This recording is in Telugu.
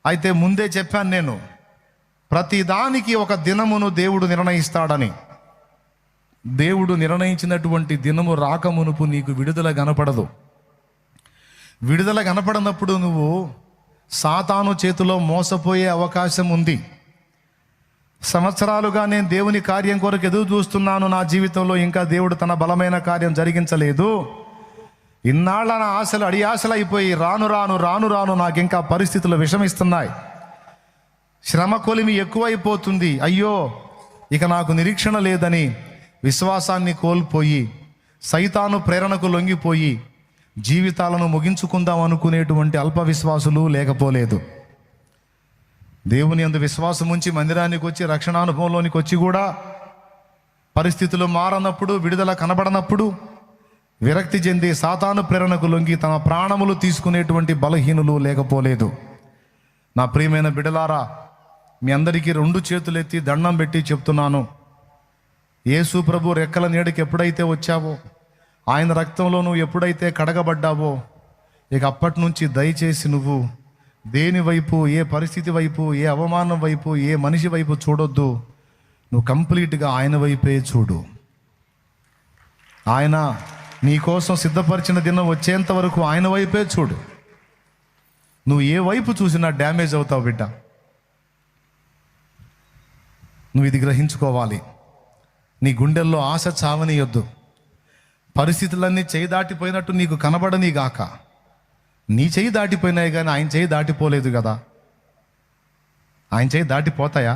అయితే ముందే చెప్పాను నేను, ప్రతిదానికి ఒక దినమును దేవుడు నిర్ణయిస్తాడని. దేవుడు నిర్ణయించినటువంటి దినము రాకమునుపు నీకు విడుదల కనపడదు. విడుదల కనపడనప్పుడు నువ్వు సాతాను చేతిలో మోసపోయే అవకాశం ఉంది. సంవత్సరాలుగా నేను దేవుని కార్యం కొరకు ఎదురు చూస్తున్నాను, నా జీవితంలో ఇంకా దేవుడు తన బలమైన కార్యం జరిగించలేదు. ఇన్నాళ్ళ నా ఆశలు అడియాశలు అయిపోయి రాను రాను రాను రాను నాకు ఇంకా పరిస్థితులు విషమిస్తున్నాయి, శ్రమ కొలిమి ఎక్కువైపోతుంది, అయ్యో ఇక నాకు నిరీక్షణ లేదని విశ్వాసాన్ని కోల్పోయి సైతాను ప్రేరణకు లొంగిపోయి జీవితాలను ముగించుకుందాం అనుకునేటువంటి అల్ప విశ్వాసులు లేకపోలేదు. దేవుని యందు విశ్వాసం ఉంచి మందిరానికి వచ్చి రక్షణానుభవంలోనికి వచ్చి కూడా పరిస్థితులు మారనప్పుడు, విడుదల కనబడనప్పుడు విరక్తి చెంది సాతాను ప్రేరణకు లొంగి తమ ప్రాణములు తీసుకునేటువంటి బలహీనులు లేకపోలేదు. నా ప్రియమైన బిడ్డలారా, మీ అందరికీ 2 చేతులెత్తి దండం పెట్టి చెప్తున్నాను, యేసు ప్రభు రెక్కల నీడకి ఎప్పుడైతే వచ్చావో, ఆయన రక్తంలో నువ్వు ఎప్పుడైతే కడగబడ్డావో, ఇక అప్పటి నుంచి దయచేసి నువ్వు దేని వైపు, ఏ పరిస్థితి వైపు, ఏ అవమానం వైపు, ఏ మనిషి వైపు చూడొద్దు. నువ్వు కంప్లీట్గా ఆయన వైపే చూడు. ఆయన నీ కోసం సిద్ధపరిచిన దినం వచ్చేంత వరకు ఆయన వైపే చూడు. నువ్వు ఏ వైపు చూసినా డ్యామేజ్ అవుతావు బిడ్డ. నువ్వు ఇది గ్రహించుకోవాలి. నీ గుండెల్లో ఆశ చావనీయొద్దు. పరిస్థితులన్నీ చేయి దాటిపోయినట్టు నీకు కనబడని గాక. నీ చేయి దాటిపోయినాయి కానీ ఆయన చేయి దాటిపోలేదు కదా. ఆయన చేయి దాటిపోతాయా?